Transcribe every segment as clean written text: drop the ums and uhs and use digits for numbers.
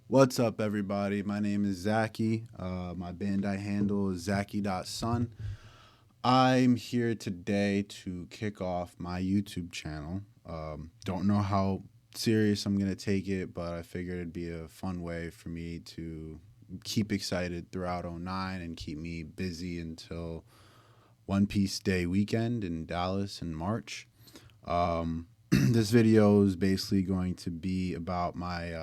What's up, everybody? My name is Zachy. My Bandai handle is Zachy.son. I'm here today to kick off my YouTube channel. Don't know how serious I'm going to take it, but I figured it'd be a fun way for me to keep excited throughout '09 and keep me busy until One Piece Day weekend in Dallas in March. This video is basically going to be about my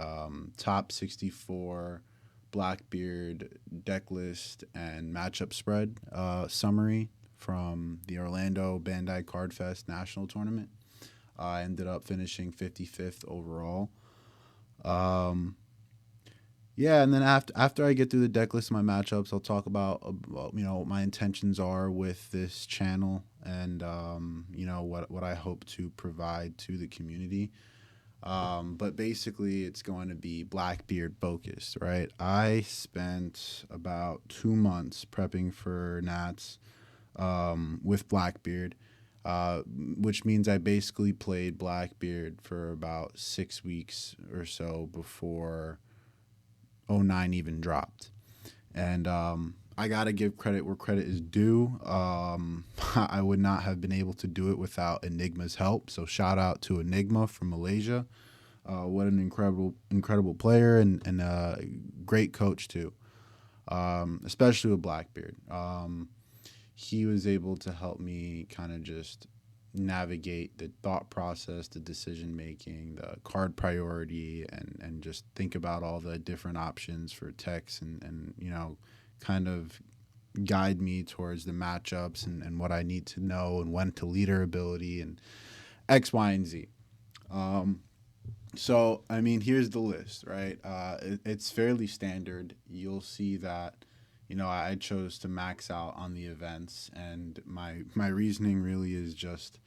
top 64 Blackbeard deck list and matchup spread summary from the Orlando Bandai Card Fest National Tournament. I ended up finishing 55th overall. Um, yeah, and then after I get through the deck list and my matchups, I'll talk about what my intentions are with this channel and what I hope to provide to the community. But basically, it's going to be Blackbeard focused, right? I spent about 2 months prepping for Nats with Blackbeard, which means I basically played Blackbeard for about 6 weeks or so before '09 even dropped. And I got to give credit where credit is due. I would not have been able to do it without Enigma's help. So shout out to Enigma from Malaysia. What an incredible player and great coach too, especially with Blackbeard. He was able to help me kind of just navigate the thought process, the decision making, the card priority, and just think about all the different options for techs and kind of guide me towards the matchups and what I need to know and when to leader ability and X, Y, and Z. Um, so, I mean, here's the list, right? It's fairly standard. You'll see that, I chose to max out on the events, and my reasoning really is just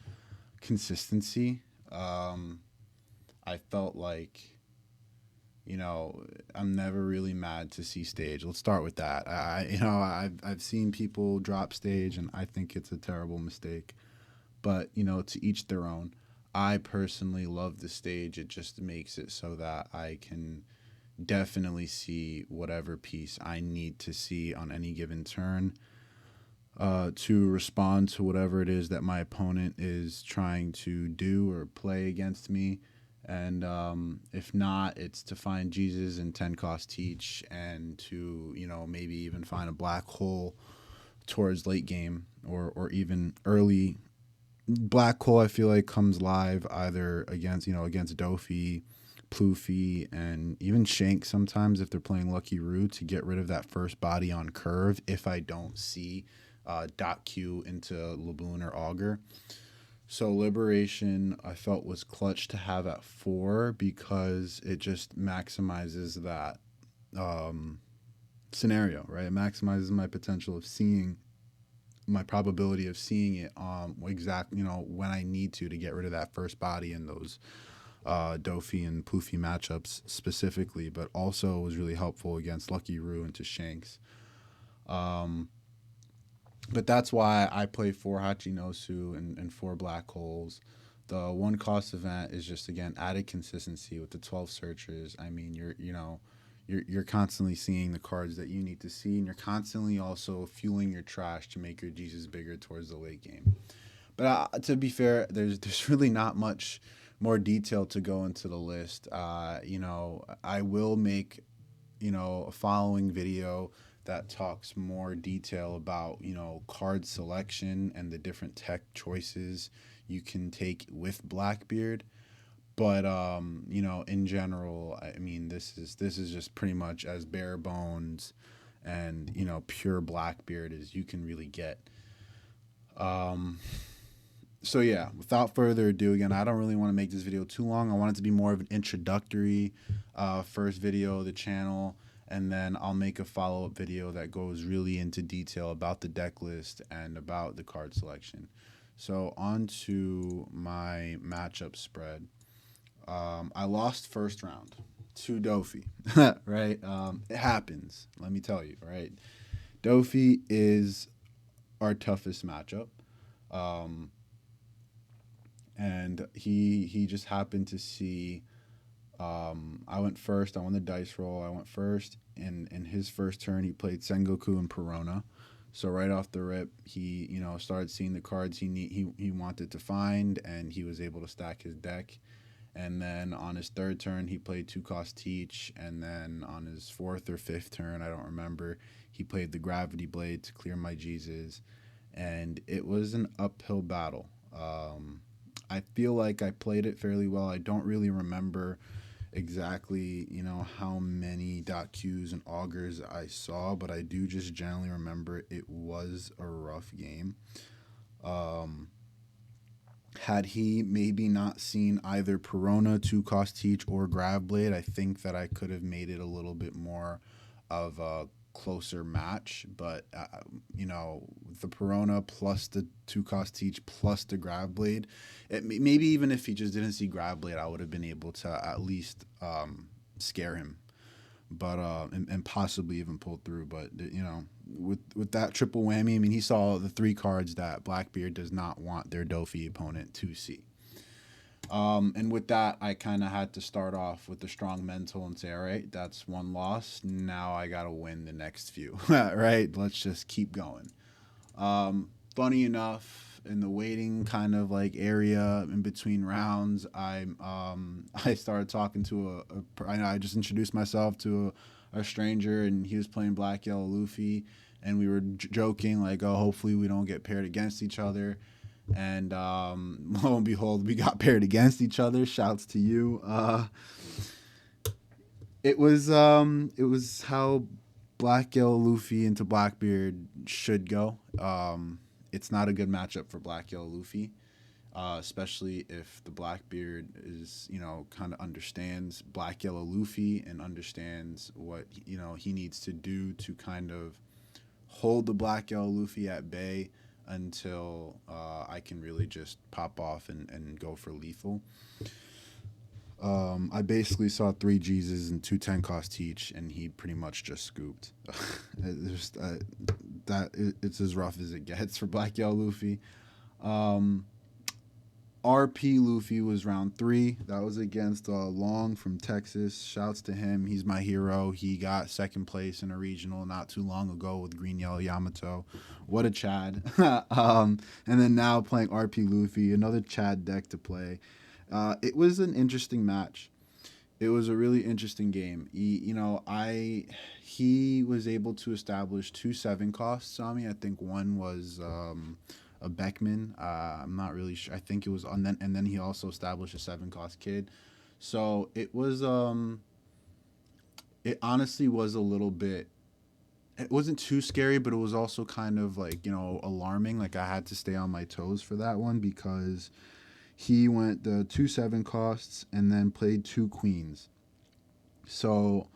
consistency. Um, I felt like, I'm never really mad to see stage. Let's start with that. I've seen people drop stage, and I think it's a terrible mistake. But to each their own. I personally love the stage. It just makes it so that I can definitely see whatever piece I need to see on any given turn to respond to whatever it is that my opponent is trying to do or play against me. And if not, it's to find Jesus and 10 cost teach and to, maybe even find a black hole towards late game or even early. Black hole, I feel like, comes live either against Dofi, Ploofy, and even Shank sometimes if they're playing Lucky Roo to get rid of that first body on curve if I don't see dot Q into Laboon or Augur. So Liberation I felt was clutch to have at 4 because it just maximizes that scenario, right? It maximizes my potential of seeing my probability of seeing it exactly when I need to get rid of that first body in those Dofi and Poofy matchups specifically, but also was really helpful against Lucky Roo into Shanks. Um, but that's why I play 4 Hachinosu and 4 Black Holes. The one cost event is just again added consistency with the 12 searchers. I mean, you're constantly seeing the cards that you need to see, and you're constantly also fueling your trash to make your Jesus bigger towards the late game. But to be fair, there's really not much more detail to go into the list. I will make a following video that talks more detail about card selection and the different tech choices you can take with Blackbeard. But in general, I mean, this is just pretty much as bare bones and pure Blackbeard as you can really get. Um, so yeah, without further ado, again, I don't really want to make this video too long. I want it to be more of an introductory first video of the channel, and then I'll make a follow-up video that goes really into detail about the deck list and about the card selection. So on to my matchup spread. I lost first round to Dofi, right? It happens. Let me tell you, right? Dofi is our toughest matchup, um, and he just happened to see I went first. I won the dice roll. I went first. And in his first turn, he played Sengoku and Perona. So right off the rip, he started seeing the cards he wanted to find, and he was able to stack his deck. And then on his third turn, he played two cost teach, and then on his fourth or fifth turn, I don't remember, he played the gravity blade to clear my Jesus, and it was an uphill battle. I feel like I played it fairly well. I don't really remember exactly, how many dot Qs and augers I saw, but I do just generally remember it was a rough game. Um, had he maybe not seen either Perona, two cost teach, or Grav Blade, I think that I could have made it a little bit more of a closer match. But the Perona plus the two cost teach plus the Grav Blade, maybe even if he just didn't see Grav Blade, I would have been able to at least scare him, but and possibly even pull through. But with that triple whammy, I mean, he saw the three cards that Blackbeard does not want their Dofi opponent to see. And with that, I kind of had to start off with the strong mental and say, all right, that's one loss. Now I got to win the next few. Right? Let's just keep going. Funny enough, in the waiting kind of like area in between rounds, I started talking to I just introduced myself to a stranger, and he was playing Black Yellow Luffy, and we were joking like, oh, hopefully we don't get paired against each other. And lo and behold, we got paired against each other. Shouts to you. It was how Black Yellow Luffy into Blackbeard should go. It's not a good matchup for Black Yellow Luffy, especially if the Blackbeard is kind of understands Black Yellow Luffy and understands what he needs to do to kind of hold the Black Yellow Luffy at bay until I can really just pop off and go for lethal. I basically saw three Jesus and two 10 cost teach, and he pretty much just scooped. It's as rough as it gets for Black Yellow Luffy. RP Luffy was round 3. That was against Long from Texas. Shouts to him. He's my hero. He got second place in a regional not too long ago with Green Yellow Yamato. What a Chad. And then now playing RP Luffy, another Chad deck to play. It was an interesting match. It was a really interesting game. He was able to establish two 7 costs on me. I think one was a Beckman. I'm not really sure. I think it was on then, and then he also established a 7 cost kid. So it was it honestly was a little bit. It wasn't too scary, but it was also kind of like alarming. Like I had to stay on my toes for that one because he went the 2 7 costs and then played 2 queens. So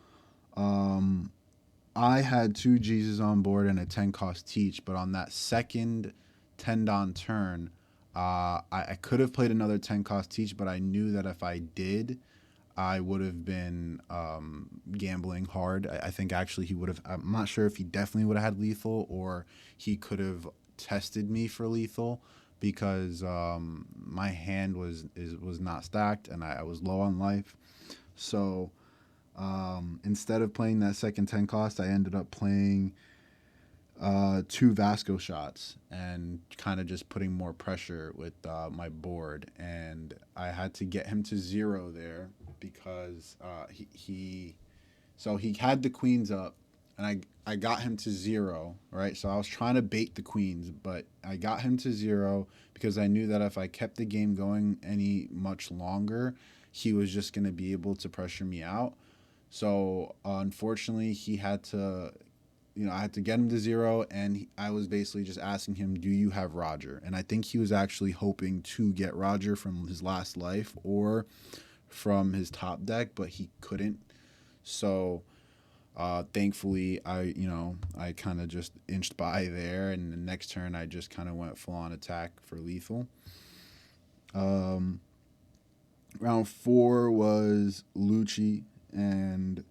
I had 2 Jesus on board and a 10 cost teach, but on that second 10 don turn, I could have played another 10 cost teach, but I knew that if I did, I would have been gambling hard. I think actually he would have. I'm not sure if he definitely would have had lethal or he could have tested me for lethal because my hand was not stacked and I was low on life. So instead of playing that second 10 cost, I ended up playing 2 Vasco shots and kind of just putting more pressure with my board. And I had to get him to 0 there because he had the queens up and I got him to 0, right? So I was trying to bait the queens, but I got him to 0 because I knew that if I kept the game going any much longer, he was just going to be able to pressure me out. So unfortunately, he had to, I had to get him to 0, and I was basically just asking him, do you have Roger? And I think he was actually hoping to get Roger from his last life or from his top deck, but he couldn't. So thankfully, I kind of just inched by there, and the next turn I just kind of went full on attack for lethal. Round 4 was Lucci, and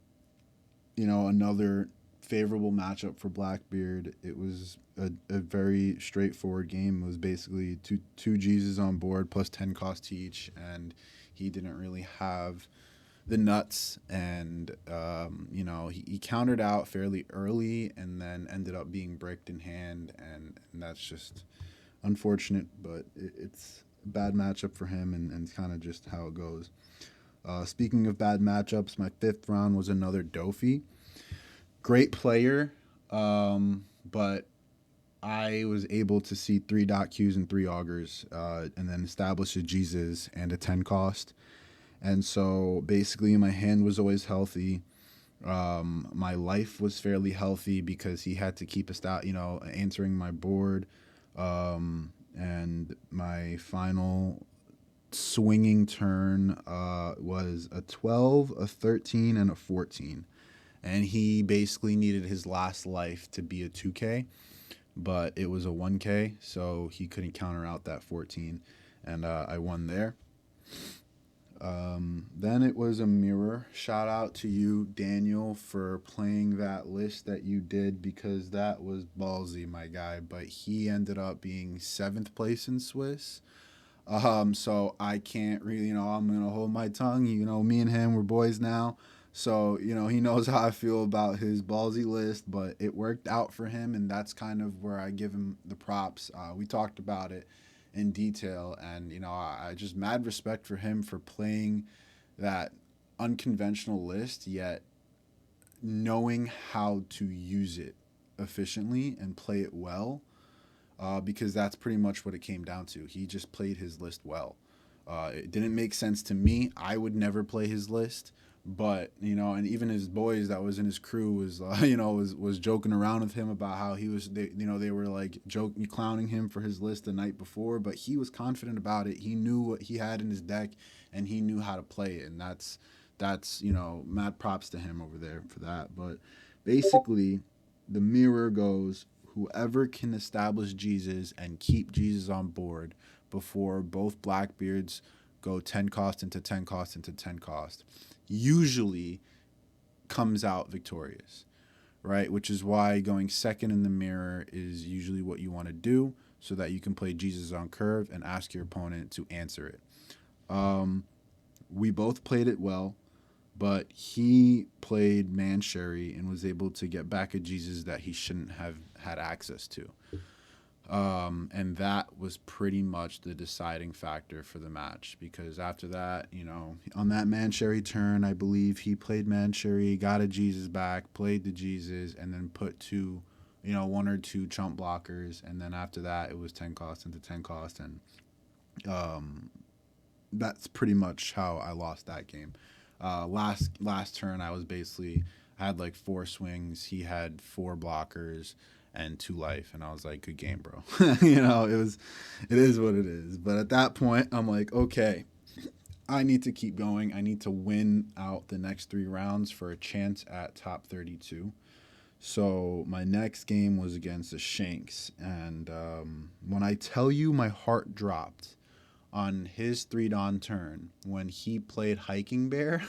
another favorable matchup for Blackbeard. It was a very straightforward game. It was basically two Jesus on board plus 10 cost each, and he didn't really have the nuts, and he countered out fairly early, and then ended up being bricked in hand, and that's just unfortunate, but it's a bad matchup for him, and kind of just how it goes. Speaking of bad matchups, my fifth round was another Dofi. Great player, but I was able to see three dot Qs and three augers, and then establish a Jesus and a 10 cost. And so basically, my hand was always healthy. My life was fairly healthy because he had to keep answering my board. And my final swinging turn was a 12, a 13, and a 14. And he basically needed his last life to be a 2K, but it was a 1K, so he couldn't counter out that 14, and I won there. Then it was a mirror. Shout out to you, Daniel, for playing that list that you did, because that was ballsy, my guy. But he ended up being 7th place in Swiss. So I can't really, I'm going to hold my tongue. Me and him, we're boys now. So, he knows how I feel about his ballsy list, but it worked out for him, and that's kind of where I give him the props. We talked about it in detail, and, I just mad respect for him for playing that unconventional list, yet knowing how to use it efficiently and play it well, because that's pretty much what it came down to. He just played his list well. It didn't make sense to me. I would never play his list, but and even his boys that was in his crew was was joking around with him about how they were like joking, clowning him for his list the night before, but he was confident about it. He knew what he had in his deck, and he knew how to play it, and that's mad props to him over there for that. But basically, the mirror goes: whoever can establish Jesus and keep Jesus on board before both Blackbeards go 10 cost into 10 cost into 10 cost usually comes out victorious, right? Which is why going second in the mirror is usually what you want to do, so that you can play Jesus on curve and ask your opponent to answer it. We both played it well, but he played Man Sherry and was able to get back a Jesus that he shouldn't have had access to. And that was pretty much the deciding factor for the match, because after that, on that Man Sherry turn, I believe he played Man Sherry, got a Jesus back, played the Jesus, and then put one or two chump blockers, and then after that, it was 10 cost into 10 cost, and that's pretty much how I lost that game. Last turn, I had like 4 swings, he had 4 blockers and 2 life, and I was like, good game, bro. It is what it is. But at that point, I'm like, okay, I need to keep going. I need to win out the next 3 rounds for a chance at top 32. So my next game was against the Shanks, and when I tell you my heart dropped on his 3 dawn turn when he played Hiking Bear.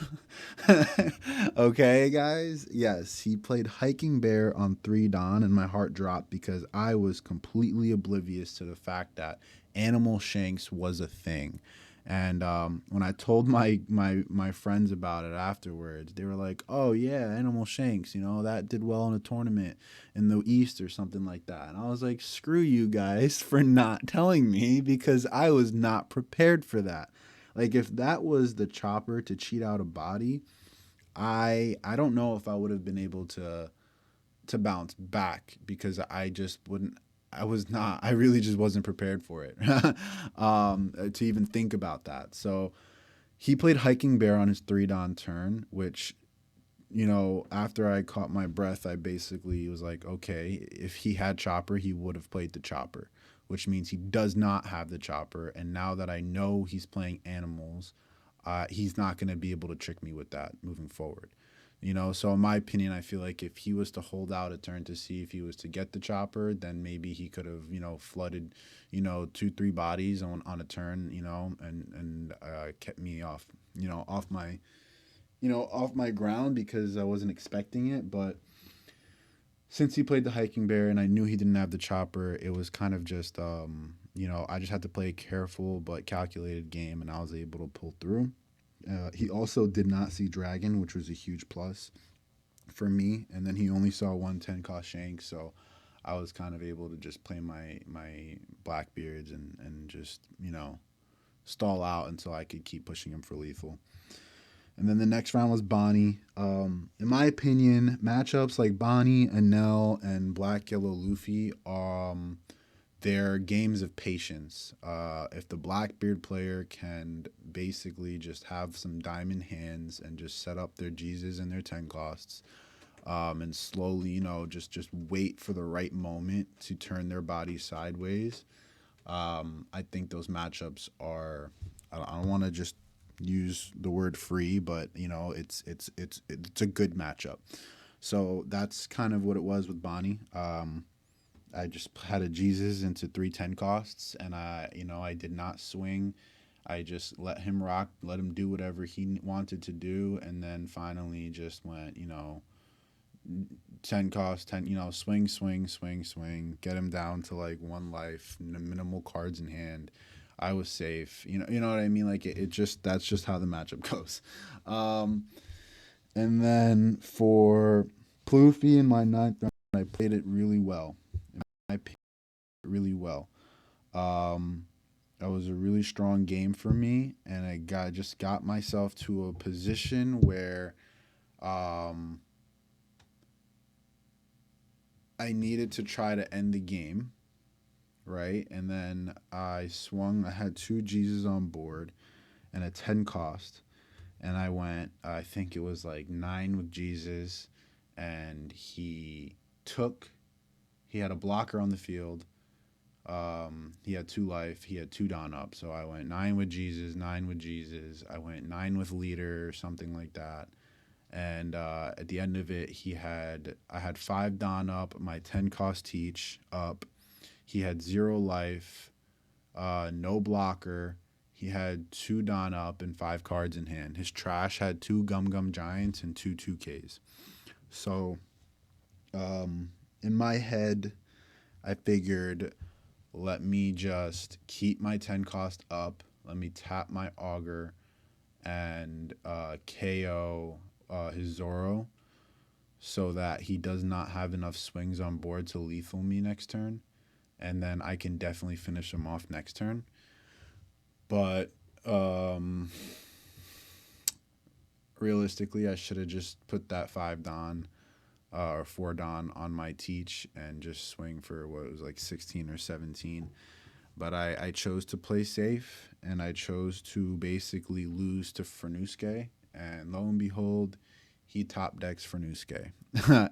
Okay, guys? Yes, he played Hiking Bear on 3 dawn, and my heart dropped because I was completely oblivious to the fact that Animal Shanks was a thing. And when I told my friends about it afterwards, they were like, "Oh yeah, Animal Shanks, that did well in a tournament in the East or something like that." And I was like, "Screw you guys for not telling me, because I was not prepared for that." Like, if that was the chopper to cheat out a body, I don't know if I would have been able to bounce back, because I just wouldn't. I really just wasn't prepared for it, to even think about that. So he played Hiking Bear on his 3 dawn turn, which, after I caught my breath, I basically was like, okay, if he had Chopper, he would have played the Chopper, which means he does not have the Chopper. And now that I know he's playing animals, he's not going to be able to trick me with that moving forward. So in my opinion, I feel like if he was to hold out a turn to see if he was to get the Chopper, then maybe he could have, flooded, 2-3 bodies on a turn, and kept me off, off my ground, because I wasn't expecting it. But since he played the Hiking Bear and I knew he didn't have the Chopper, it was kind of just, I just had to play a careful but calculated game, and I was able to pull through. He also did not see Dragon, which was a huge plus for me. And then he only saw 110 cost Shank, so I was kind of able to just play my Blackbeards and just stall out until I could keep pushing him for lethal. And then the next round was Bonnie. In my opinion, matchups like Bonnie, Anel, and Black Yellow Luffy, they're games of patience. If the Blackbeard player can basically just have some diamond hands and just set up their Jesus and their 10 costs, and slowly, just wait for the right moment to turn their body sideways, I think those matchups are. I don't want to just use the word free, but it's a good matchup. So that's kind of what it was with Bonnie. I just had a Jesus into 310 costs, and I did not swing. I just let him rock, let him do whatever he wanted to do, and then finally just went, 10 cost, 10, swing, swing, swing, swing, get him down to like one life, minimal cards in hand. I was safe. You know what I mean? Like it just, that's just how the matchup goes. And then for Ploofy in my ninth round, I played it really well. I played it really well. Um, that was a really strong game for me, and I got myself to a position where um, I needed to try to end the game, right? And then I swung. I had two Jesus on board and a 10 cost, and I went. I think it was like 9 with Jesus, and he took. He had a blocker on the field. He had 2 life. He had 2 Dawn up. So I went 9 with Jesus, 9 with Jesus. I went 9 with leader, or something like that. And at the end of it, I had 5 Dawn up, my 10 cost teach up. He had 0 life, no blocker. He had 2 Dawn up and 5 cards in hand. His trash had 2 Gum Gum Giants and 2 2Ks. So in my head, I figured, let me just keep my 10 cost up. Let me tap my Augur and KO his Zoro so that he does not have enough swings on board to lethal me next turn. And then I can definitely finish him off next turn. But realistically, I should have just put that 5 Dawn or 4 Dawn on my teach and just swing for what it was like 16 or 17. But I chose to play safe, and I chose to basically lose to Fernuske. And lo and behold, he top decks Fernuske.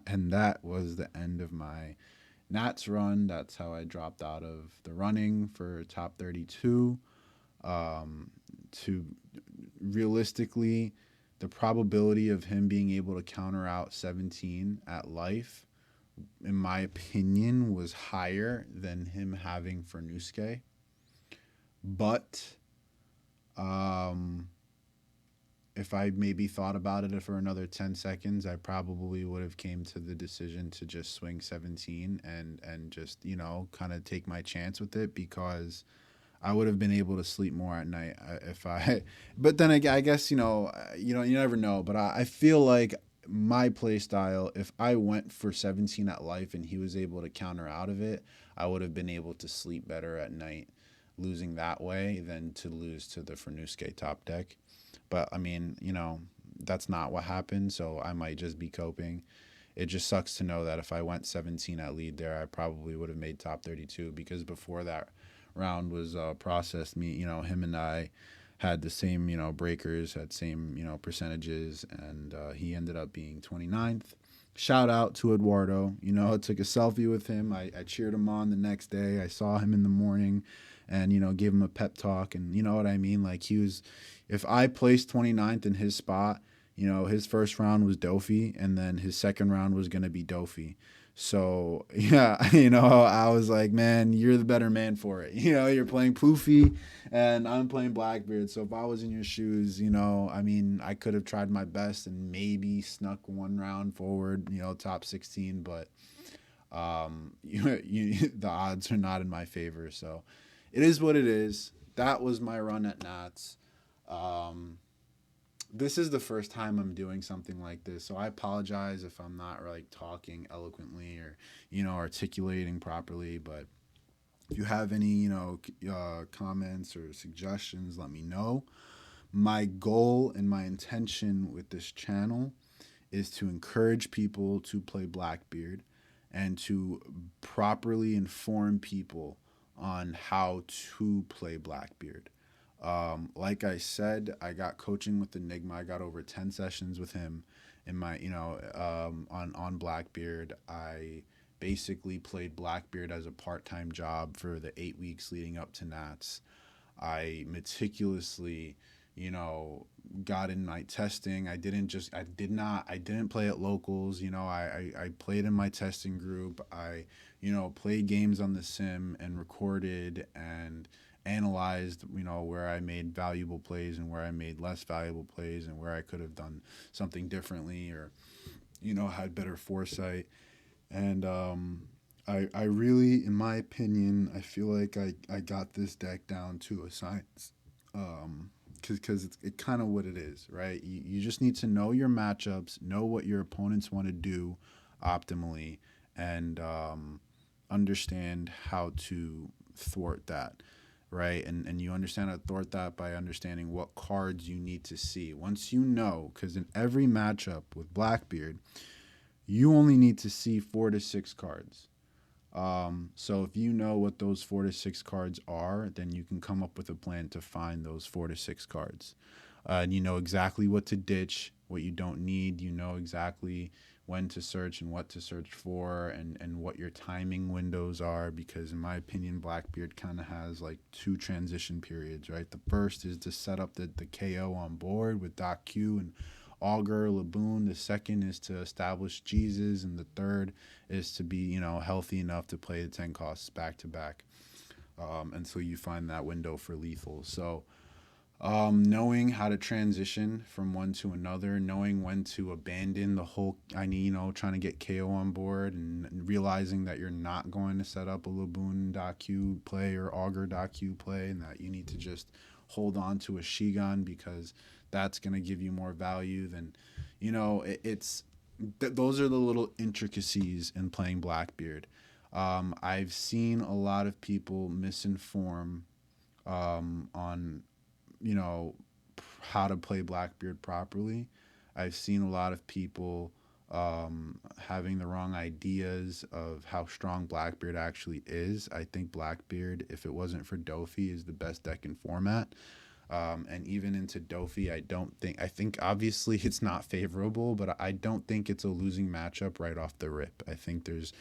And that was the end of my Nats run. That's how I dropped out of the running for top 32. To realistically, the probability of him being able to counter out 17 at life, in my opinion, was higher than him having Fernuske. But if I maybe thought about it for another 10 seconds, I probably would have came to the decision to just swing 17 and just, kind of take my chance with it, because I would have been able to sleep more at night if I. But then I guess you never know. But I feel like my play style, if I went for 17 at life and he was able to counter out of it, I would have been able to sleep better at night, losing that way than to lose to the Fernuske top deck. But I mean, that's not what happened. So I might just be coping. It just sucks to know that if I went 17 at lead there, I probably would have made top 32, because before that round was processed, him and I had the same, breakers, had same, percentages, and he ended up being 29th. Shout out to Eduardo. I took a selfie with him. I cheered him on the next day. I saw him in the morning and, gave him a pep talk. And you know what I mean? Like, if I placed 29th in his spot, his first round was Dofi, and then his second round was going to be Dofi. So, yeah, I was like, man, you're the better man for it. You're playing Poofy and I'm playing Blackbeard. So if I was in your shoes, I could have tried my best and maybe snuck one round forward, top 16. But the odds are not in my favor. So it is what it is. That was my run at Nats. this is the first time I'm doing something like this, so I apologize if I'm not like talking eloquently or articulating properly. But if you have any comments or suggestions, let me know. My goal and my intention with this channel is to encourage people to play Blackbeard and to properly inform people on how to play Blackbeard. Like I said, I got coaching with Enigma. I got over 10 sessions with him in my, on Blackbeard. I basically played Blackbeard as a part-time job for the 8 weeks leading up to Nats. I meticulously, got in my testing. I didn't play at locals. I played in my testing group. I, played games on the sim and recorded and analyzed, where I made valuable plays and where I made less valuable plays and where I could have done something differently or, had better foresight. And I really, in my opinion, I feel like I got this deck down to a science. Because it's kind of what it is, right? You just need to know your matchups, know what your opponents want to do optimally, and understand how to thwart that, right? And you understand how to thwart that by understanding what cards you need to see. Once you know, because in every matchup with Blackbeard, you only need to see 4 to 6 cards. So if you know what those 4 to 6 cards are, then you can come up with a plan to find those 4 to 6 cards. And you know exactly what to ditch, what you don't need. You know exactly when to search and what to search for and what your timing windows are. Because in my opinion, Blackbeard kind of has like 2 transition periods, right? The first is to set up the KO on board with Doc Q and Augur, Laboon. The second is to establish Jesus, and the third is to be, healthy enough to play the 10 costs back to back. Until you find that window for lethal. So, knowing how to transition from one to another, knowing when to abandon the whole, trying to get KO on board and realizing that you're not going to set up a Laboon.Q play or Augur.Q play and that you need to just hold on to a Shigan because that's going to give you more value than, those are the little intricacies in playing Blackbeard. I've seen a lot of people misinform on, you know, how to play Blackbeard properly. I've seen a lot of people having the wrong ideas of how strong Blackbeard actually is. I think Blackbeard, if it wasn't for Dofi, is the best deck in format. And even into Dofi, I think obviously it's not favorable, but I don't think it's a losing matchup right off the rip. I think there's,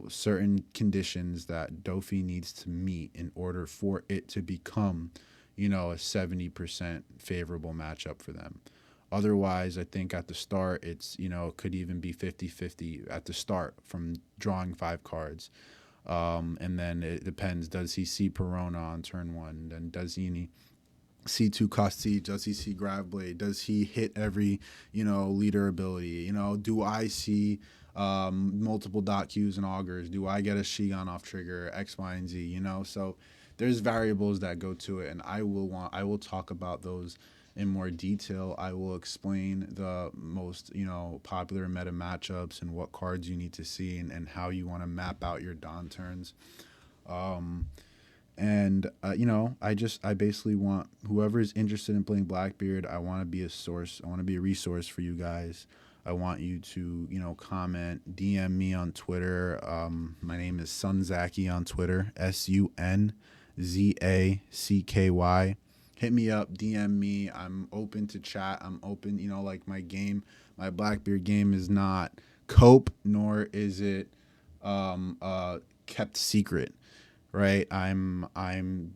certain conditions that Dofi needs to meet in order for it to become, a 70% favorable matchup for them. Otherwise, I think at the start, it's, it could even be 50-50 at the start from drawing 5 cards. And then it depends. Does he see Perona on turn 1? Then does he C2 cost siege? Does he see grab blade? Does he hit every leader ability? Do I see multiple dot Qs and augurs? Do I get a Shigan off trigger? X, Y, and Z. So there's variables that go to it, and I will talk about those in more detail. I will explain the most popular meta matchups and what cards you need to see and how you want to map out your Dawn turns. And I basically want whoever is interested in playing Blackbeard. I want to be a source. I want to be a resource for you guys. I want you to comment, DM me on Twitter. My name is Sunzacky on Twitter. SUNZACKY. Hit me up, DM me. I'm open to chat. I'm open. Like my Blackbeard game is not cope, nor is it kept secret. Right, I'm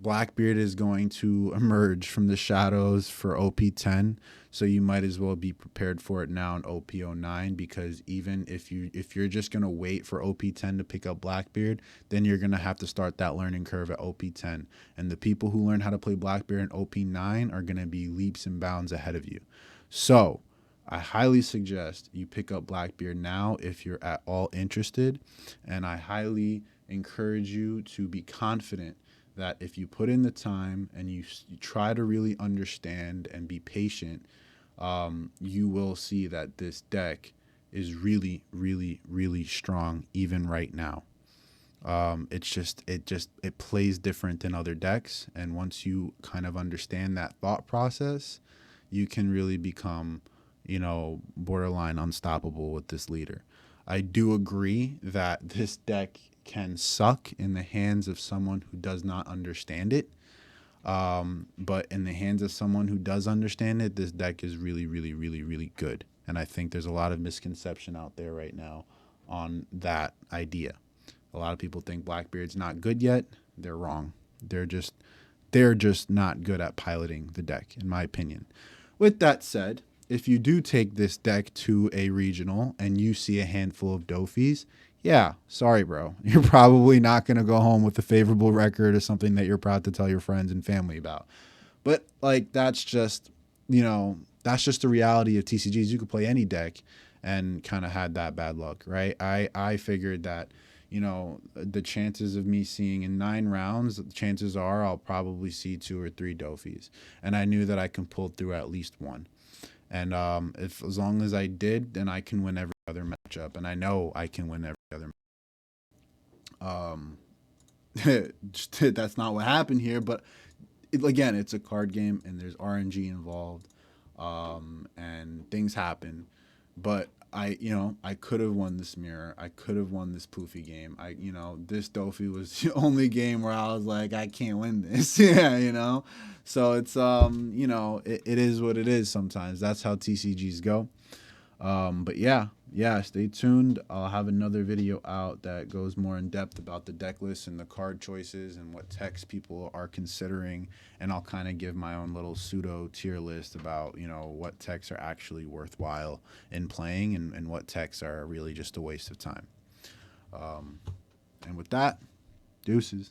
Blackbeard is going to emerge from the shadows for OP10, so you might as well be prepared for it now in OP09, because even if you're just gonna wait for OP10 to pick up Blackbeard, then you're gonna have to start that learning curve at OP10, and the people who learn how to play Blackbeard in OP9 are gonna be leaps and bounds ahead of you. So I highly suggest you pick up Blackbeard now if you're at all interested, and I highly encourage you to be confident that if you put in the time and you try to really understand and be patient, you will see that this deck is really, really, really strong even right now. It plays different than other decks, and once you kind of understand that thought process, you can really become, borderline unstoppable with this leader. I do agree that this deck can suck in the hands of someone who does not understand it. But in the hands of someone who does understand it, this deck is really, really, really, really good. And I think there's a lot of misconception out there right now on that idea. A lot of people think Blackbeard's not good yet. They're wrong. They're just not good at piloting the deck, in my opinion. With that said, if you do take this deck to a regional and you see a handful of Dophies, yeah, sorry, bro. You're probably not going to go home with a favorable record or something that you're proud to tell your friends and family about. But like that's just the reality of TCGs. You could play any deck and kind of had that bad luck, right? I figured that the chances of me seeing in 9 rounds, the chances are I'll probably see 2 or 3 Dophies, and I knew that I can pull through at least one. And if as long as I did, then I can win every other matchup, and I know I can win every other. Um, that's not what happened here, but again, it's a card game, and there's RNG involved, and things happen. But I could have won this mirror. I could have won this poofy game. This Dofi was the only game where I was like, I can't win this. Yeah. So it's it is what it is. Sometimes that's how TCGs go. But yeah, stay tuned. I'll have another video out that goes more in depth about the deck list and the card choices and what techs people are considering, and I'll kind of give my own little pseudo tier list about what techs are actually worthwhile in playing and what techs are really just a waste of time. And with that, deuces.